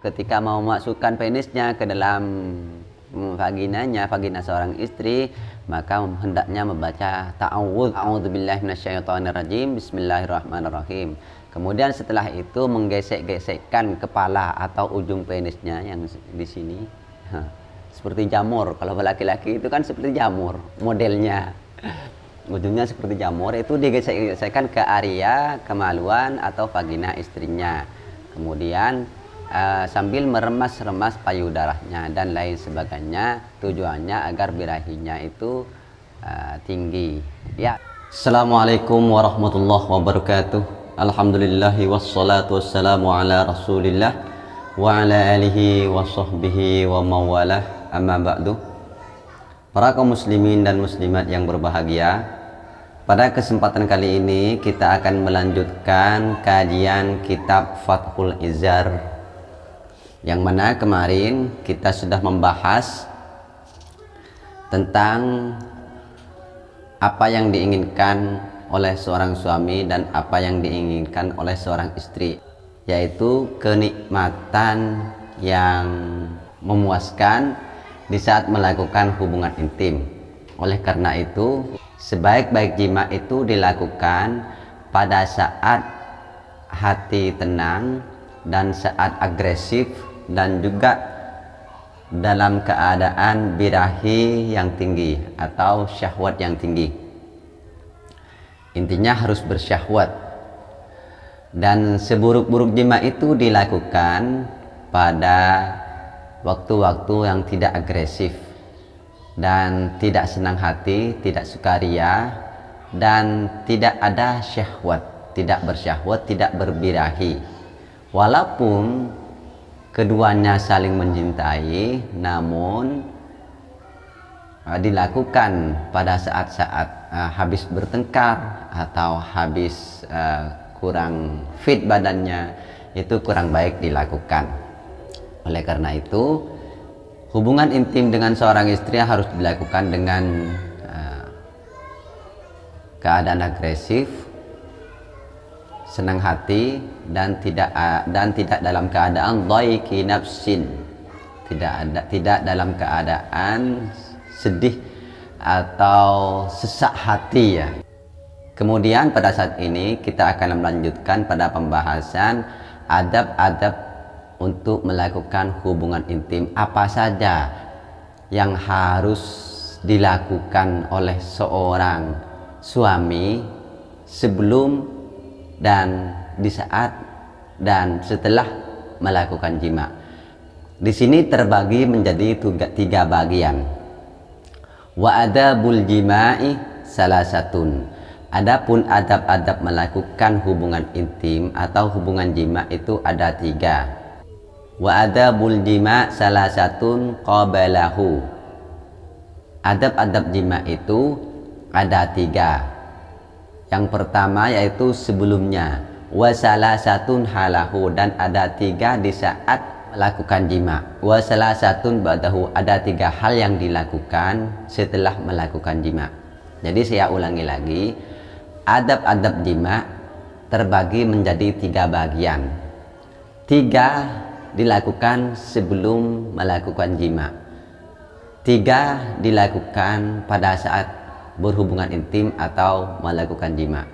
ketika mau memasukkan penisnya ke dalam vagina seorang istri, maka hendaknya membaca ta'awudz, a'udzubillahi minasyaitonirrajim, bismillahirrahmanirrahim. Kemudian setelah itu menggesek-gesekkan kepala atau ujung penisnya yang di sini, seperti jamur. Kalau laki-laki itu kan seperti jamur modelnya, ujungnya seperti jamur, itu digesek-gesekkan ke area kemaluan atau vagina istrinya. Kemudian sambil meremas-remas payudaranya dan lain sebagainya, tujuannya agar birahinya itu tinggi. Ya. Assalamualaikum warahmatullahi wabarakatuh. Alhamdulillahi wassalatu wassalamu ala rasulillah wa ala alihi wa sahbihi wa mawalah, amma ba'du. Para kaum muslimin dan muslimat yang berbahagia, pada kesempatan kali ini kita akan melanjutkan kajian kitab Fathul Izzar, yang mana kemarin kita sudah membahas tentang apa yang diinginkan oleh seorang suami dan apa yang diinginkan oleh seorang istri, yaitu kenikmatan yang memuaskan di saat melakukan hubungan intim. Oleh karena itu, sebaik-baik jima itu dilakukan pada saat hati tenang dan saat agresif, dan juga dalam keadaan birahi yang tinggi atau syahwat yang tinggi. Intinya harus bersyahwat. Dan seburuk-buruk jima itu dilakukan pada waktu-waktu yang tidak agresif dan tidak senang hati, tidak sukaria, dan tidak ada syahwat, tidak bersyahwat, tidak berbirahi. Walaupun keduanya saling mencintai, namun dilakukan pada saat-saat habis bertengkar atau habis kurang fit badannya, itu kurang baik dilakukan. Oleh karena itu, hubungan intim dengan seorang istri harus dilakukan dengan keadaan agresif, senang hati, dan tidak dalam keadaan dhaiki nafsin, tidak dalam keadaan sedih atau sesak hati, ya. Kemudian pada saat ini kita akan melanjutkan pada pembahasan adab-adab untuk melakukan hubungan intim. Apa saja yang harus dilakukan oleh seorang suami sebelum dan di saat dan setelah melakukan jima. Di sini terbagi menjadi tiga bagian. Wa adabul jima'i salasatun. Adapun adab-adab melakukan hubungan intim atau hubungan jima itu ada tiga. Wa adabul jima' salasatun qabalahu. Adab-adab jima itu ada tiga. Yang pertama yaitu sebelumnya. Wa salasatun halahu, dan ada tiga di saat melakukan jima. Wa salasatun ba'dahu, ada tiga hal yang dilakukan setelah melakukan jima. Jadi saya ulangi lagi, adab-adab jima terbagi menjadi tiga bagian. Tiga dilakukan sebelum melakukan jima, tiga dilakukan pada saat berhubungan intim atau melakukan jima.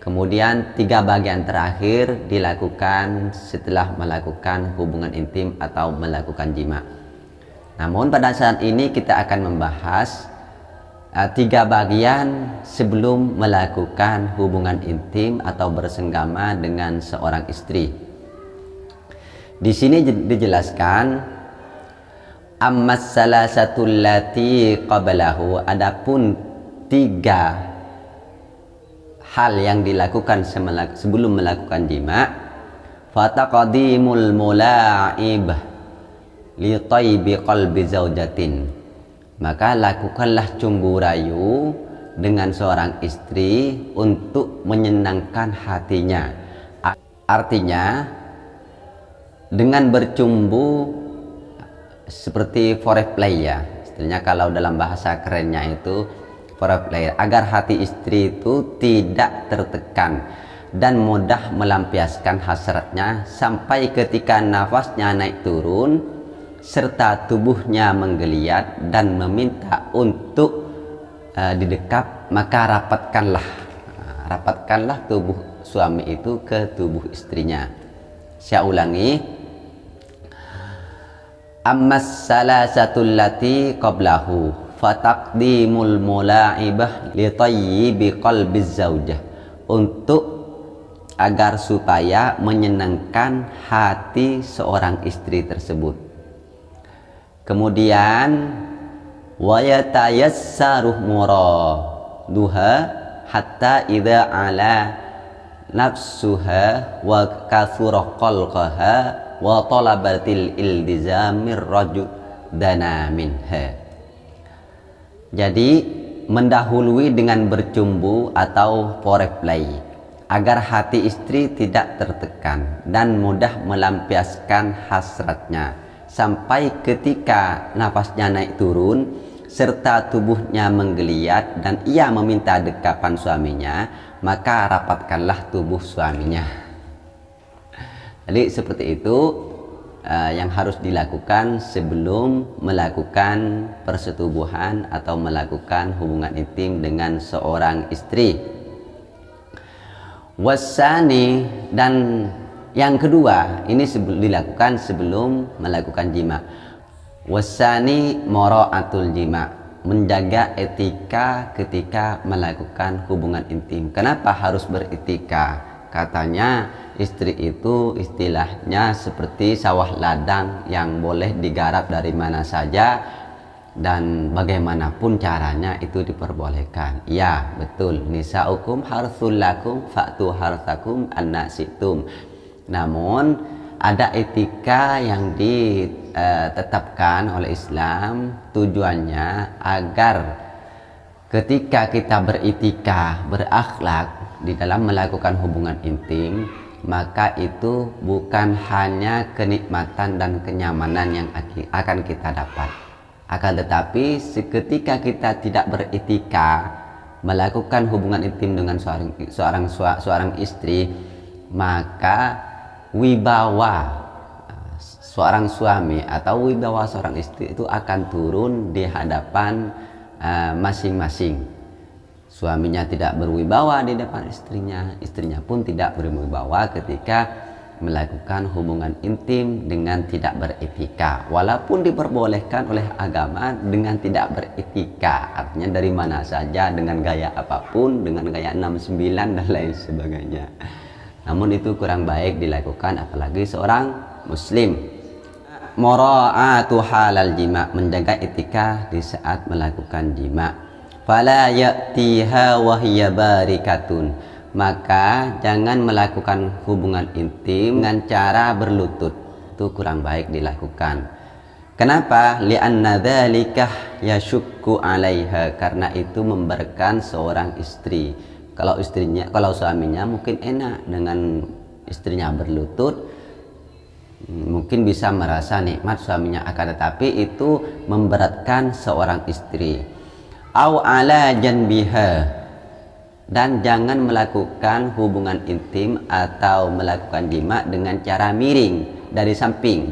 Kemudian tiga bagian terakhir dilakukan setelah melakukan hubungan intim atau melakukan jima. Namun pada saat ini kita akan membahas tiga bagian sebelum melakukan hubungan intim atau bersenggama dengan seorang istri. Di sini dijelaskan ammas salasatul lati qablahu, adapun tiga hal yang dilakukan sebelum melakukan jima. Fataqadimul mula'ib li tayyibi qalbi zaujatin, maka lakukanlah cumbu rayu dengan seorang istri untuk menyenangkan hatinya. Artinya dengan bercumbu seperti foreplay, ya. Istilahnya kalau dalam bahasa kerennya itu foreplay, agar hati istri itu tidak tertekan dan mudah melampiaskan hasratnya sampai ketika nafasnya naik turun serta tubuhnya menggeliat dan meminta untuk didekap, maka rapatkanlah tubuh suami itu ke tubuh istrinya. Saya ulangi, ammas salasatul lati qablahu fataqdimul mula'ibah li tayyibi qalbiz zaujah, untuk agar supaya menyenangkan hati seorang istri tersebut. Kemudian wa yatayassaru muraduha hatta idza ala nafsuha wa kathura qalqaha wa talabatil iltizamir rajul dana minha. Jadi mendahului dengan bercumbu atau foreplay agar hati istri tidak tertekan dan mudah melampiaskan hasratnya sampai ketika nafasnya naik turun serta tubuhnya menggeliat dan ia meminta dekapan suaminya, maka rapatkanlah tubuh suaminya. Jadi seperti itu yang harus dilakukan sebelum melakukan persetubuhan atau melakukan hubungan intim dengan seorang istri. Wasani, dan yang kedua ini dilakukan sebelum melakukan jima. Wasani mura'atul jima, menjaga etika ketika melakukan hubungan intim. Kenapa harus beretika? Katanya istri itu istilahnya seperti sawah ladang yang boleh digarap dari mana saja dan bagaimanapun caranya itu diperbolehkan. Ya, betul. Nisaukum harthul lakum fa'tu harthakum anna syi'tum. Namun ada etika yang ditetapkan oleh Islam, tujuannya agar ketika kita beretika, berakhlak di dalam melakukan hubungan intim, maka itu bukan hanya kenikmatan dan kenyamanan yang akan kita dapat, akan tetapi ketika kita tidak beretika melakukan hubungan intim dengan seorang istri, maka wibawa seorang suami atau wibawa seorang istri itu akan turun di hadapan masing-masing. Suaminya tidak berwibawa di depan istrinya, istrinya pun tidak berwibawa ketika melakukan hubungan intim dengan tidak beretika, walaupun diperbolehkan oleh agama dengan tidak beretika, artinya dari mana saja, dengan gaya apapun, dengan gaya 69 dan lain sebagainya. Namun itu kurang baik dilakukan apalagi seorang muslim. Mura'atu halal jima, menjaga etika di saat melakukan jima. Fala ya'tiha wa hiya barikatun, maka jangan melakukan hubungan intim dengan cara berlutut, itu kurang baik dilakukan. Kenapa? Li'anna dzalika yashukku 'alaiha, karena itu memberatkan seorang istri. Kalau suaminya mungkin enak dengan istrinya berlutut, mungkin bisa merasa nikmat suaminya, akan tetapi itu memberatkan seorang istri. Au ala janbiha, dan jangan melakukan hubungan intim atau melakukan jima dengan cara miring dari samping.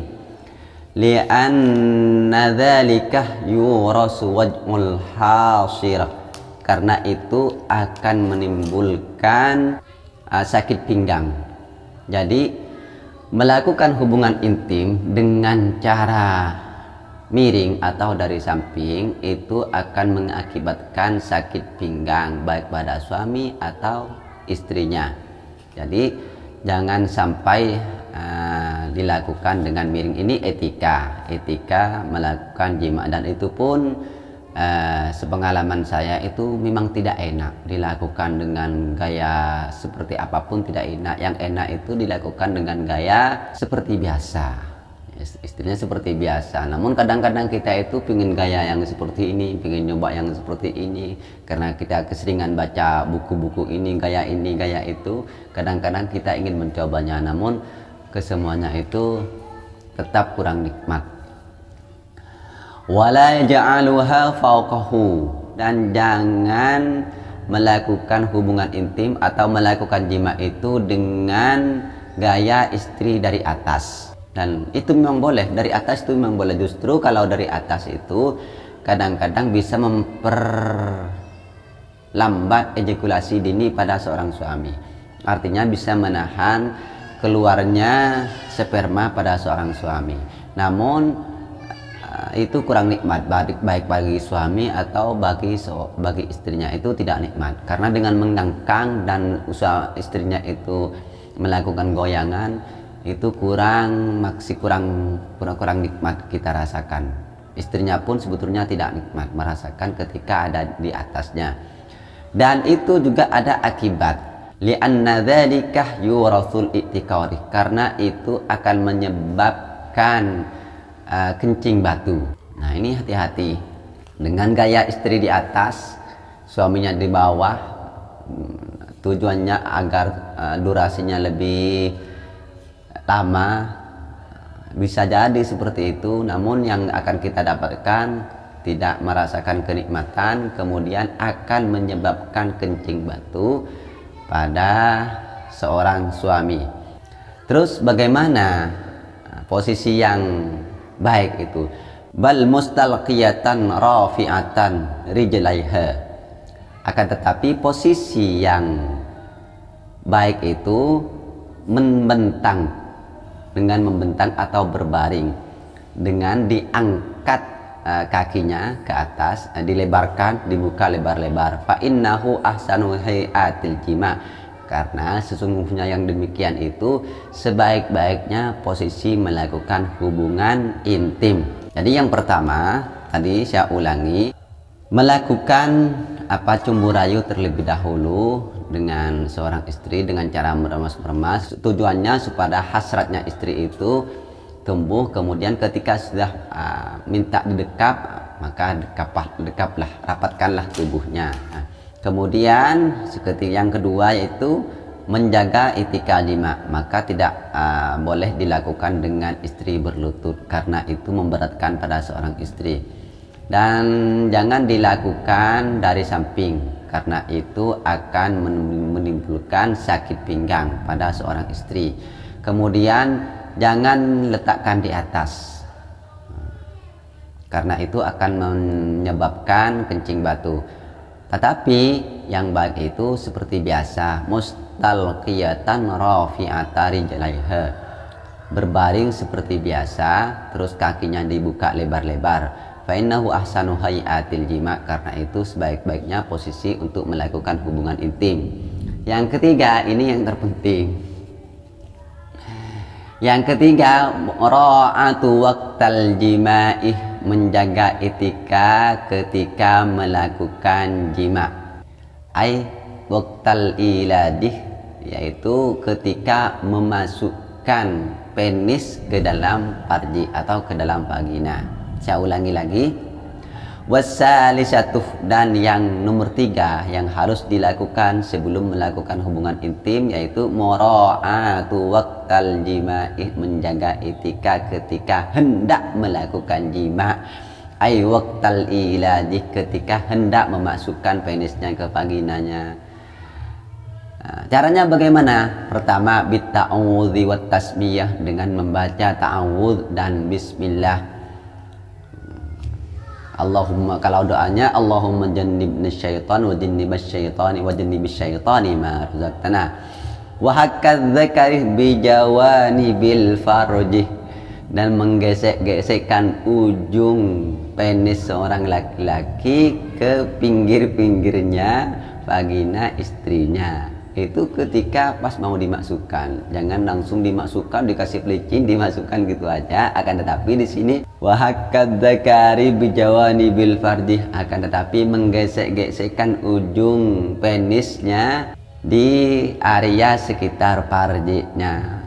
Li'anna dzalika yurasu waj'ul hasir, karena itu akan menimbulkan sakit pinggang. Jadi melakukan hubungan intim dengan cara miring atau dari samping itu akan mengakibatkan sakit pinggang baik pada suami atau istrinya. Jadi jangan sampai dilakukan dengan miring. Ini etika melakukan jima, dan itu pun sepengalaman saya itu memang tidak enak dilakukan dengan gaya seperti apapun, tidak enak. Yang enak itu dilakukan dengan gaya seperti biasa, istrinya seperti biasa. Namun kadang-kadang kita itu pingin gaya yang seperti ini, pingin nyoba yang seperti ini, karena kita keseringan baca buku-buku ini gaya itu. Kadang-kadang kita ingin mencobanya, namun kesemuanya itu tetap kurang nikmat. Wala ja'aluha fawqahu, dan jangan melakukan hubungan intim atau melakukan jima itu dengan gaya istri dari atas. Dan itu memang boleh, dari atas itu memang boleh. Justru kalau dari atas itu kadang-kadang bisa memperlambat ejakulasi dini pada seorang suami. Artinya bisa menahan keluarnya sperma pada seorang suami. Namun itu kurang nikmat, baik bagi suami atau bagi istrinya, itu tidak nikmat. Karena dengan mengangkang dan usaha istrinya itu melakukan goyangan, itu kurang nikmat kita rasakan. Istrinya pun sebetulnya tidak nikmat merasakan ketika ada di atasnya. Dan itu juga ada akibat, li'anna dzalika yurathul i'tiqari, karena itu akan menyebabkan kencing batu. Nah, ini hati-hati dengan gaya istri di atas, suaminya di bawah. Tujuannya agar durasinya lebih lama, bisa jadi seperti itu. Namun yang akan kita dapatkan tidak merasakan kenikmatan, kemudian akan menyebabkan kencing batu pada seorang suami. Terus bagaimana posisi yang baik itu? Bal mustalqiyatan rafi'atan rijlaiha. Akan tetapi posisi yang baik itu dengan membentang atau berbaring, dengan diangkat kakinya ke atas, dilebarkan, dibuka lebar-lebar. Fa innahu ahsanu hayatil jima. Karena sesungguhnya yang demikian itu sebaik-baiknya posisi melakukan hubungan intim. Jadi yang pertama, tadi saya ulangi, melakukan cumbu rayu terlebih dahulu dengan seorang istri dengan cara meremas-remas. Tujuannya supaya hasratnya istri itu tumbuh, kemudian ketika sudah minta didekap, maka dekaplah, rapatkanlah tubuhnya. Kemudian seperti yang kedua yaitu menjaga etika jima, maka tidak boleh dilakukan dengan istri berlutut karena itu memberatkan pada seorang istri. Dan jangan dilakukan dari samping karena itu akan menimbulkan sakit pinggang pada seorang istri. Kemudian jangan letakkan di atas karena itu akan menyebabkan kencing batu. Tetapi yang baik itu seperti biasa, mustalqiyatan rafi'ata rijlaiha, berbaring seperti biasa, terus kakinya dibuka lebar-lebar. Fa innahu ahsanu hayatil jima, karena itu sebaik-baiknya posisi untuk melakukan hubungan intim. Yang ketiga, ini yang terpenting. Yang ketiga, ra'atu waqtal jima'ih, menjaga etika ketika melakukan jima. Ai waqtal iladih, yaitu ketika memasukkan penis ke dalam farji atau ke dalam vagina. Saya ulangi lagi. Wasalisatuh, dan yang nomor 3 yang harus dilakukan sebelum melakukan hubungan intim yaitu mura'atu waqtal jima'ih, menjaga etika ketika hendak melakukan jima. Ai waqtal iladih, ketika hendak memasukkan penisnya ke vaginanya. Caranya bagaimana? Pertama, bitta'awudzi wat tasmiyah, dengan membaca ta'awudz dan bismillah. Allahumma, kalau doanya Allahumma jannibna syaitan wa jannibas syaitani wa jannibis syaitani ma razaqtana wa hakkadz dzakari bi jawani bil farjih, dan menggesek-gesekkan ujung penis seorang laki-laki ke pinggir-pinggirnya vagina istrinya. Itu ketika pas mau dimasukkan, jangan langsung dimasukkan, dikasih pelicin dimasukkan gitu aja. Akan tetapi di sini wa hakkadz dzakari bi jawani bil farjih, akan tetapi menggesek-gesekkan ujung penisnya di area sekitar farjinya.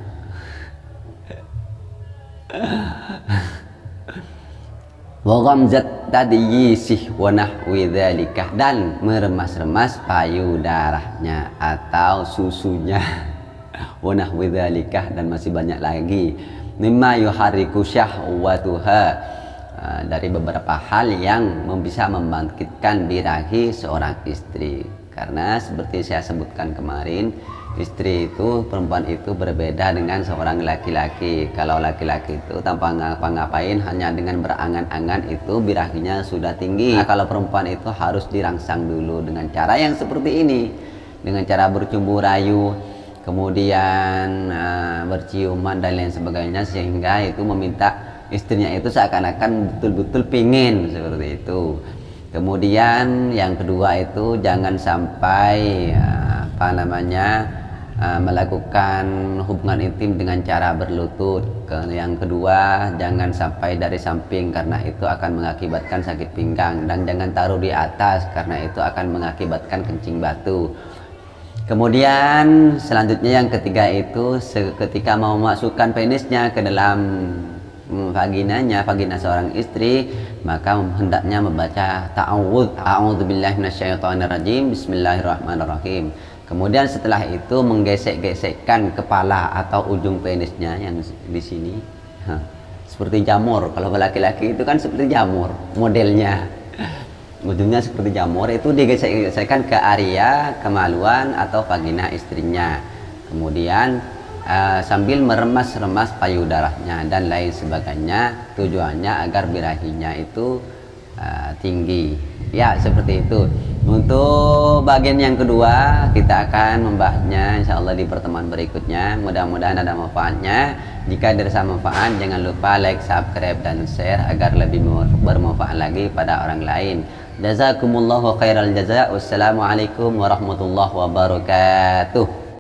Wa ghamzat tadyisih wa nahwi dzalika, dan meremas-remas payudaranya atau susunya. Wa nahwi dzalika, dan masih banyak lagi. Mimma yuhariku syahwatuha, dari beberapa hal yang bisa membangkitkan birahi seorang istri. Karena seperti saya sebutkan kemarin, istri itu, perempuan itu berbeda dengan seorang laki-laki. Kalau laki-laki itu tanpa ngapa-ngapain, hanya dengan berangan-angan itu birahinya sudah tinggi. Nah, kalau perempuan itu harus dirangsang dulu dengan cara yang seperti ini, dengan cara bercumbu rayu, kemudian berciuman dan lain sebagainya, sehingga itu meminta istrinya itu seakan-akan betul-betul pingin seperti itu. Kemudian yang kedua itu jangan sampai melakukan hubungan intim dengan cara berlutut. Yang kedua, jangan sampai dari samping karena itu akan mengakibatkan sakit pinggang, dan jangan taruh di atas karena itu akan mengakibatkan kencing batu. Kemudian selanjutnya yang ketiga itu ketika mau memasukkan penisnya ke dalam vagina seorang istri, maka hendaknya membaca ta'awudz, a'udzubillahi minasyaitonirrajim, bismillahirrahmanirrahim. Kemudian setelah itu menggesek-gesekkan kepala atau ujung penisnya yang di sini, seperti jamur. Kalau laki-laki itu kan seperti jamur modelnya, ujungnya seperti jamur, itu digesek-gesekkan ke area kemaluan atau vagina istrinya. Kemudian sambil meremas-remas payudaranya dan lain sebagainya, tujuannya agar birahinya itu tinggi. Ya, seperti itu. Untuk bagian yang kedua kita akan membahasnya insyaallah di pertemuan berikutnya. Mudah-mudahan ada manfaatnya. Jika dirasa manfaat, jangan lupa like, subscribe, dan share agar lebih bermanfaat lagi pada orang lain. Jazakumullahu khairal jazaa. Wassalamualaikum warahmatullahi wabarakatuh.